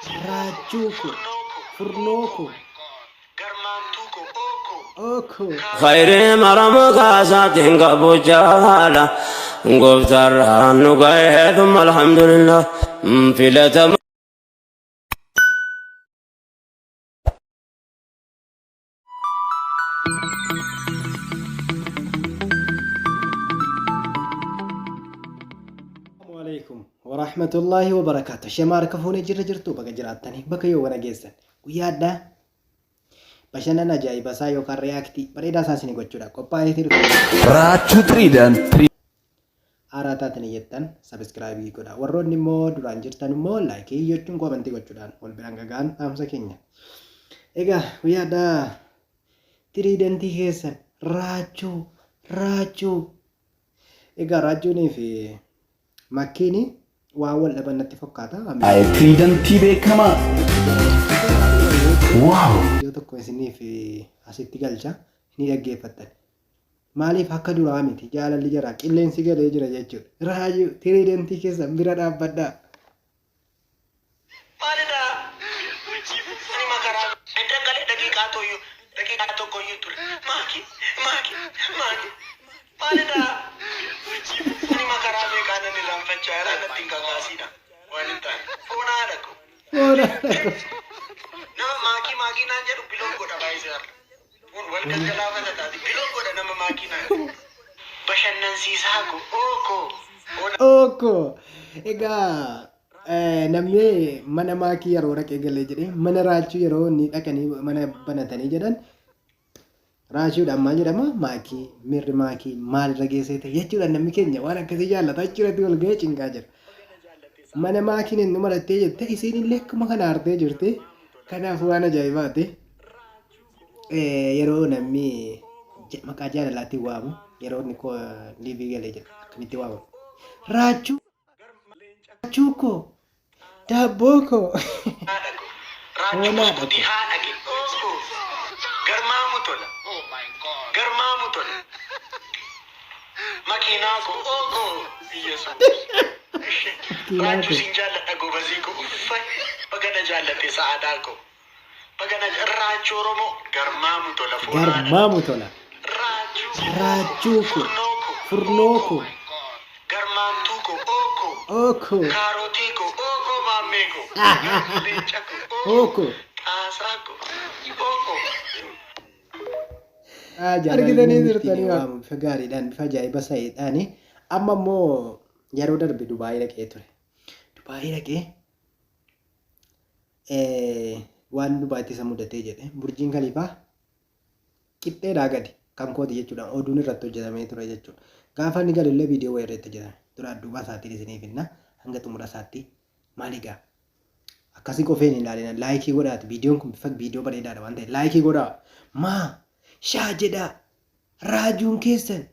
Rachuko. Furnoko. Oko. خير مرم غازات قبو جهالة قفتر نقاي ثم الحمد لله في لتم Assalamualaikum warahmatullahi wabarakatuh. Shemar kafuune jirtu baga jiraatanii bakka yoo wana geessan guyyaadhaa bashannana ajaa'iba isaa yookaan reaaktii bareedaa isaa isin gochuudha qophaa'eetii dhufe. Raachuu Tiriidaan. Haaraa taatanii jettan sabiskiraayibii godhaa. Warroonni immoo duraan jirtan immoo laayikii jechuun komentii gochuudhaan wal biraan gagaan dhaamsa keenya. Egaa guyyaadhaa tiriidantii keessan raachuu. Egaa raachuunii fi makkiini waa wal dhabannatti fakkaata. Tiriidantii beekamaa. Waaw! Yoo tokko isiniif asitti galcha ni dhaggeeffattan. Maaliif akka duraa miti jaalalli jira qilleensi galee jira jechuudha. Raajuu tiriidantii keessan bira dhaabbadhaa. Maalidha? Ani makaraa galee daqiiqaa tokkoyyuu ture. Maaki. Maalidha? Ani makaraa beekaan inni raanfachaa jira natti hin kakaasiidha. Waan hin taane. Foonaa dhaqu. Nama maakii naan jedhu biloon godha baay'isee har'a. Kun wal gaggalaafata taati. Biloon godha nama maakii naan. Bashannansiisaa Oko. Egaa namni mana maakii yeroo dhaqee galee jedhee mana raachuu yeroo inni dhaqanii mana banatanii jedhan raachuudhaan maal jedhama maakii mirri maakii maalirra geessee ta'e jechuudha namni keenya waan akkasii jaallata achirratti wal ga'ee cinqaa jira. Mana maakiin inni marattee jette isiin illee akkuma kana aartee jirti. Kanaaf waan ajaa'ibaati. Yeroo namni maqaa jaalalaatti waamu yeroo inni liivii galee jedhu akkamitti waamu. Raachuu koo daabboo koo. Garmaamu tola. Makiinaa koo Raachuu siin jaalladha gobazii koo bagana jaallatte sa'aadaa koo bagana raachuu Oromoo Garmaamu tola. Raachuu koo furnoo koo garmaamtuu koo oko kaarotii koo maammee koo leenca koo oko. xaasaa koo Argitanii jirtanii waamu bifa gaariidhaan bifa ajaa'iba sa'iidhaani. Amma immoo yeroo darbe Dubaayii dhaqee ture. Dubaayii dhaqee waan Dubaayitti isa mudatee jedhe burjiin Kaliifaa qixxeedhaa gadi kan kooti jechuudha. Oduun irratti hojjetamee ture jechuudha. Gaafa inni galillee viidiyoo wayii irratti hojjetame. Duraan duuba isaatiin isiniif hinna hanga xumura isaatti maaliigaa akkasii qofeen hin ilaalina laayikii godhaati. Viidiyoon kun bifa viidiyoo bareedaadha waan ta'eef laayikii godhaa. Maa shaa jedhaa raajuun keessan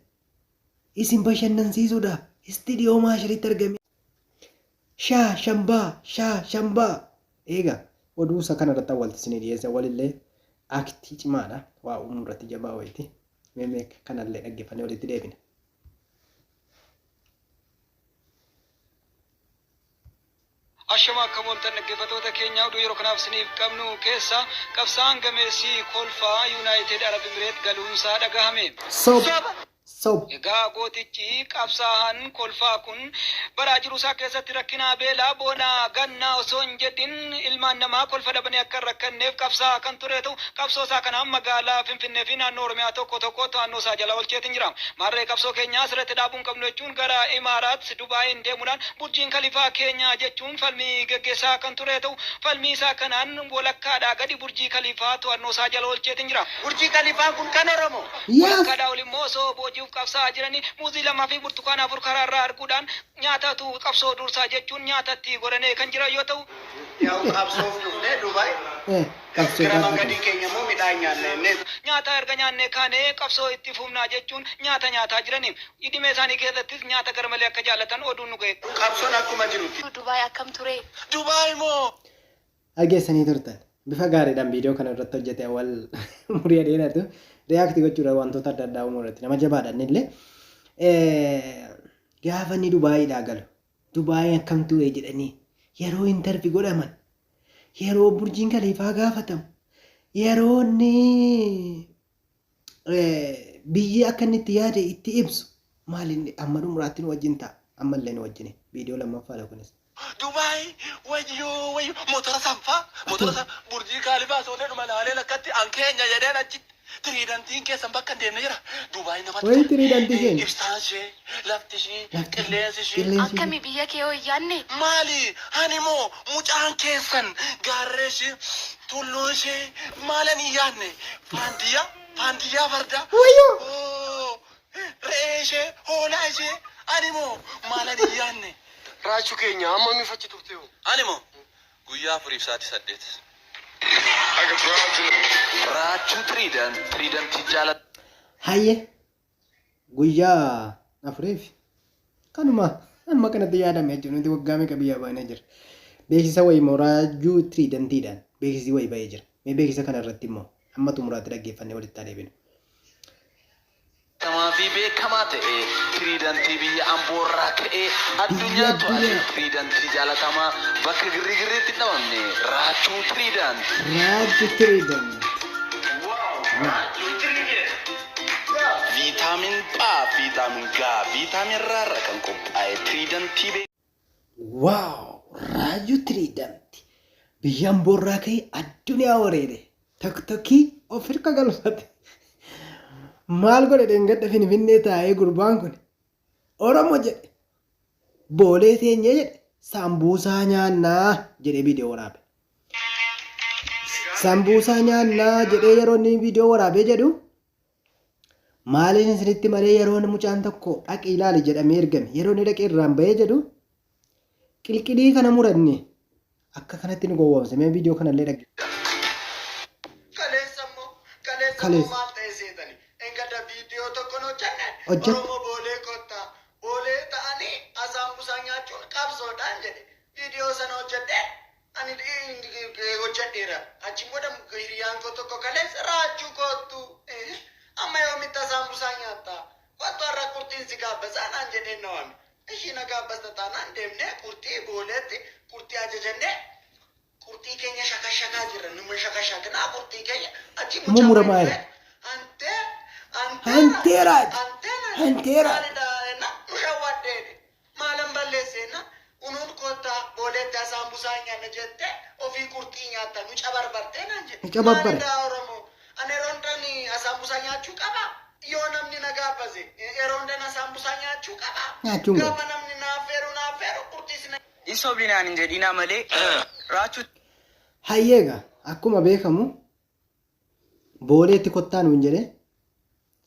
isin bashannansiisuudha. Istiidiyoo maashiritti argame. Shambaa. Egaa oduu isa kanarratti awwaalti isinii dhiyeessa walillee aktii cimaadha. Waa uumuu irratti jabaa wayiiti. Mee kanallee dhaggeeffannee walitti deebina. Ashama akka mooltan dhaggeeffattoota keenya oduu yeroo kanaaf isiniif qabnu keessa qabsaan gameessii kolfaa Yuunaayitid Arab Imireet galuunsaa dhagahame. Egaa gootichi qabsaan kolfaa kun bara jiru isaa keessatti rakkina beelaa boonaa gannaa osoo hin jedhin ilmaan namaa kolfa dhabanii akka rakkanneef qabsaa kan ture ta'u qabsoo isaa kanaan magaalaa Finfinnee fi naannoo Oromiyaa tokko to'annoo isaa jala oolcheetiin jira. Maarree qabsoo keenyaa asirratti dhaabuun qabnu jechuun gara Imaaraat Dubaayin deemuudhaan burjiin Kaliifaa keenyaa jechuun falmii gaggeessaa kan ture ta'u falmii isaa kanaan walakkaadhaa gadi burjii Kaliifaa to'annoo isaa jala oolcheetiin jira. Burjii Kaliifaa kun kan Oromoo. Walakkaadhaa olimmoo osoo booji'uuf qabsaa jiranii muuzii lamaa fi burtukaana afur karaarraa arguudhaan nyaatatu qabsoo dursaa jechuun nyaatatti godhanee kan jiran yoo ta'u. Yaa'u qabsoof dhufnee Dubaay. Gara gadii keenya immoo midhaan nyaannee. Nyaata erga nyaannee kaanee qabsoo itti fufnaa jechuun nyaata nyaataa jiranii. Dhimma isaanii keessattis nyaata garmalee akka jaallatan oduun nu ga'e. Qabsoon akkuma jirutti. Dubaay akkam ture? Dubaay moo? Dhageessanii turtan. Bifa gaariidhaan viidiyoo kana irratti hojjete wal umurii dheeratu reaaktii gochuudha wantoota adda addaa uumuu irratti nama jabaadhaan illee gaafa inni Dubaayiidhaa galu Dubaayii akkam ture jedhanii yeroo intarvii godhaman yeroo burjiin Khaliifaa gaafatamu yeroo inni biyyi akka inni itti yaade itti ibsu maalinni amma dhumuraatti nu wajjin ta'a ammallee nu wajjin viidiyoo lammaffaadha kunis. Dubai wayyo motora sanfaa burjii Khaliifaa soonee dhuma laalee lakkatti an keenya jedheen achitti tiriidantiin keessan bakka hin deemne jira. Dubai namatti Wayii tiriidantii keenya. ibsaan ishee lafti ishee qilleensi ishee Akkami biyya kee hooyyaanne? maali ani moo mucaan keessan gaarree ishee tulluun ishee maalan hin yaadne faandiyaa farda re'ee ishee hoolaa ishee ani moo maalan hin yaadne. Raachuu keenya amma mifachi turte hoo? Ani moo guyyaa 4:08. Raachuu Tiriidantii jaalata. Hayyee guyyaa 4 kanuma amma kanatti yaadame jechuun nuti waggaa meeqa biyyaa baanee jira. Beeksisa wayii immoo Raajuu Tiriidantiidhaan beeksisi wayii ba'ee jira. Mee beeksisa kana irratti immoo amma xumuraatti dhaggeeffannee walitti adeeminu. Kamaa fi beekamaa ta'e Tiriidantii biyya Amboorraa ka'ee addunyaa to'ate Tiriidantii jaalatamaa bakka girriitti dhabamne Raachuu Tiriidantii. Raajuu Tiriidantii. Viitaamin P, viitaamin G, viitaamin R kan qophaa'e Tiriidantii Waaw! Raajuu Tiriidantii. Biyya Amboorraa ka'ee addunyaa wareere. Tokkokkii of hirka galfate. Maal godhe dheengadda Finfinnee taa'ee gurbaan kun Oromoo jedhe boolee teenyee jedhe sambuusaa nyaannaa jedhee viidiyoo waraabe. Sambuusaa nyaannaa jedhee yeroo inni viidiyoo waraabee jedhu maaliin isinitti malee yeroo mucaan tokko dhaqi ilaali jedhamee ergame yeroo inni dhaqee irraan bahee jedhu qilqilii kana muranne akka kanatti nu gowwoomse mee viidiyoo kanallee dhagge. Kaleessa maal ta'e seetani? Engada viidiyoo tokko no jenne Oromoo boolee kottaa boolee ta'anii asaambusaa nyaachuun qabsoodhaan jedhe viidiyoo sana hojjedhe ani hojjedheera achi booda hiriyaan koo tokko kaleessa raachuu kottu amma yoomitti asaambusaa nyaattaa kottu har'a qurxiin si gaabbasaa naan jedheen na waame ishii na gaabbasta taanaan deemnee qurxii booleetti qurxii ajajannee qurxii keenya shakashakaa jirra numa shakashaknaa qurxii keenya achi Mumuramaa jira. Hanteeraati. Hanteeraati. Mushawwaddeeti. Maalan balleesseena unuun kottaa booleetti asaambusaa nyaanna jette ofii qurxii nyaatta nu cabarbartee naan jedhe. Nu cabarbare. Maalidhaa Oromoo? Ani yeroondani asaambusaa nyaachuu qaba. Yoo namni na gaabbase yeroondani asaambusaa nyaachuu qaba. Nyaachuun qaba. Gaafa namni naafeeru qurxii sina. Isoblinaan hin jedhinaa malee raachuu Hayyeega akkuma beekamu booleetti kottaa nuun jedhe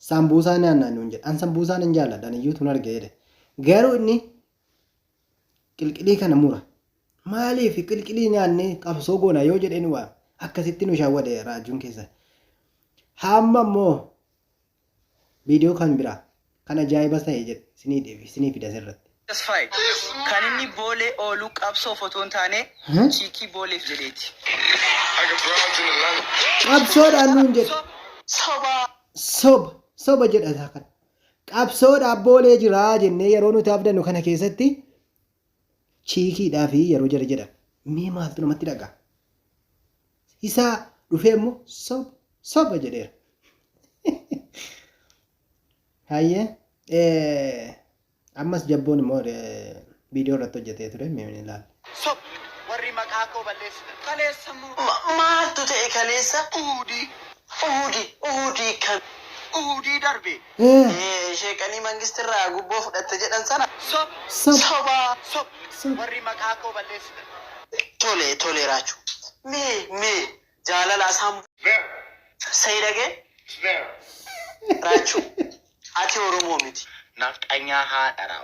sambuusaa nyaannaa nuun jedhe an sambuusaa hin jaalladha iyyuu tun argee jedhe garuu inni qilqilii kana mura maaliif qilqilii nyaannee qabsoo goona yoo jedheen waa akkasitti nu shawwade raajuun keessa hamma immoo viidiyoo kan biraa kan ajaa'ibas ta'e jedhe sinii fida sirratti. Tasfaayi kan inni boolee ooluu qabsoo fotoon taane chiikii booleef jedheeti. Qabsoodhaan nuun jedhe soba jedha isaa kana qabsoodhaaf boolee jiraa jennee yeroo nuti abdannu kana keessatti chiikiidhaa fi yeroo jara jedhan mee maaltu namatti dhagaa isaa dhufee immoo soba jedheera. Hayyee ammas jabboon immoo viidiyoo irratti hojjetee ture mee ilaalla. Warri maqaa koo balleessitan kaleessa maaltu ta'e kaleessa uudii darbe sheekanii mangistirraa gubboo fudhatte jedhan sana soba warri maqaa koo balleessitan. Tole raachuu mee jaalala asaan sayidagee raachuu ati Oromoo miti nafxanyaa haadha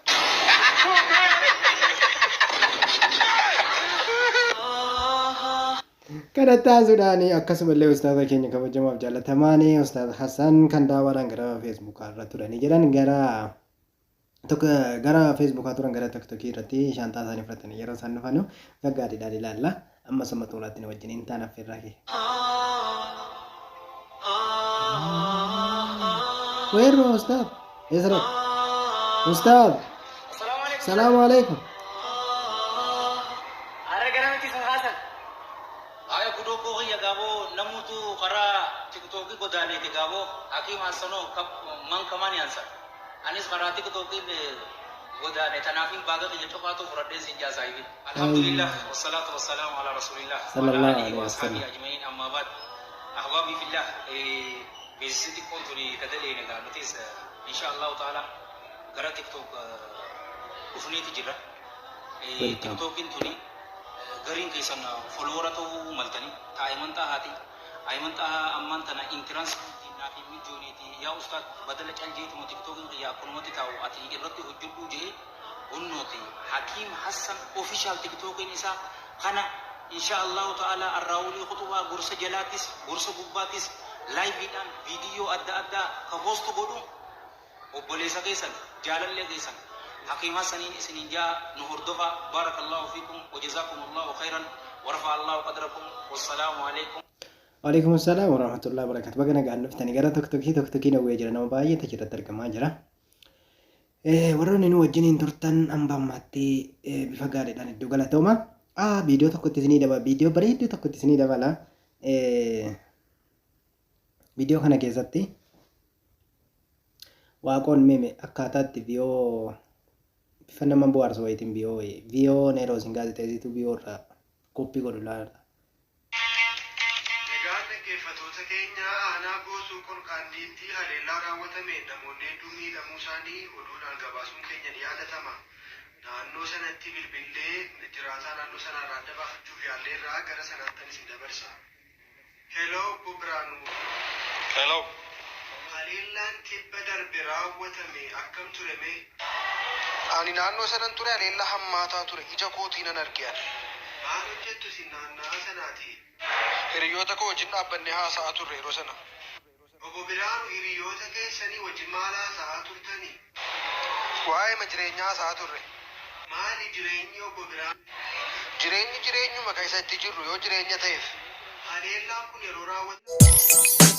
Kana taasisuudhaan akkasumallee ustaaza keenya kabajamaaf jaallatamaan ustaaza Hassan kan daawwadhaan gara feesbuukaa irra turanii jedhan gara feesbuukaa turan gara tiktokii irratti shaantaa isaanii fudhatanii yeroo isaan dhufan gaggaadhiidhaan ilaalla ammas amma xumuraatti na wajjin hin taane affeerraa kee. Weerroo ustaaz eesra ustaaz salaamu alaikum. tokko kiyya gaaboo namuutu karaa tiktookii godaaneeti gaaboo hakiim hassanoo man kamaan yaansa anis karaa tiktookiin godaane tanaafin baaga kiyya cofaatu fudhadheen siin jaasaayifi alhamdulillah wassalaatu wassalaamu ala rasulillah sallallahu alaihi wasallam ajma'iin amma baad ahbaabii fillah beeksisi xiqqoon tuni tadaleene gaa nutis insha allahu ta'ala gara tiktook dhufneeti jirra tiktookiin tuni gariin keessan follower ta'uu maltanii taa'iman taa'aati taa'iman taa'aa ammaan tana intirans naa fi mijooniiti yaa ustaad badala caljeetuma tiktookiin kiyyaa akkanumatti taa'u ati irratti hojjedhuu jee hunnooti hakiim hassan official tiktookiin isaa kana insha allahu ta'ala arraawulii khutubaa gorsa jalaatis gorsa gubbaattis laayiviidhaan viidiyoo adda addaa ka poostu godhu obboleessa keessan jaalallee keessan حكيم حسن سنين جاء نهردفا بارك الله فيكم وجزاكم الله خيرا ورفع الله قدركم والسلام عليكم. وعليكم السلام ورحمة الله وبركاته. بقنا قاعد نفتني قرأ توك توكي نوي جرا نما باية تجرا تركم أجرا. وروني نوجنين ترتن أم باماتي بفقاري دان الدوغلا توما. فيديو توك تسني دبا فيديو بريد توك تسني دبا لا. فيديو خنا كيزاتي. واقون ميمي أكاتات فيديو fanna man boarso waitin bio nero singati tezi tu bio ra copy godhu laala egaa dhaggeeffattoota keenya aanaa goosuu qolqaandiitti haleellaa raawwatame namoonni hedduun miidhamuu isaanii oduudhaan gabaasuun keenya ni yaadatama. Naannoo sanatti bilbilee jiraataa naannoo sanarraa adda baafachuuf yaalleerraa gara sanaatti isin dabarsa. Hello Obbo Biraanuu. Hello. Haleellaan tibba darbe raawwatame akkam ture mee? Ani naannoo sanan ture haleellaa hammaataa ture ija kootiin nan argean. Maal hojjettu isin naannaa sanaati? Hiriyoota koo wajjin dhaabbannee haasa'aa turre yeroo sana. Obbo Biraanuu hiriyoota keessanii wajjin maal haasa'aa turtanii? Waa'ee jireenyaa haasa'aa turre. Maali jireenyi Obbo Biraanuu? Jireenyuma kan isa itti jirru yoo jireenya ta'eef. Haleellaan kun yeroo raawwatamu.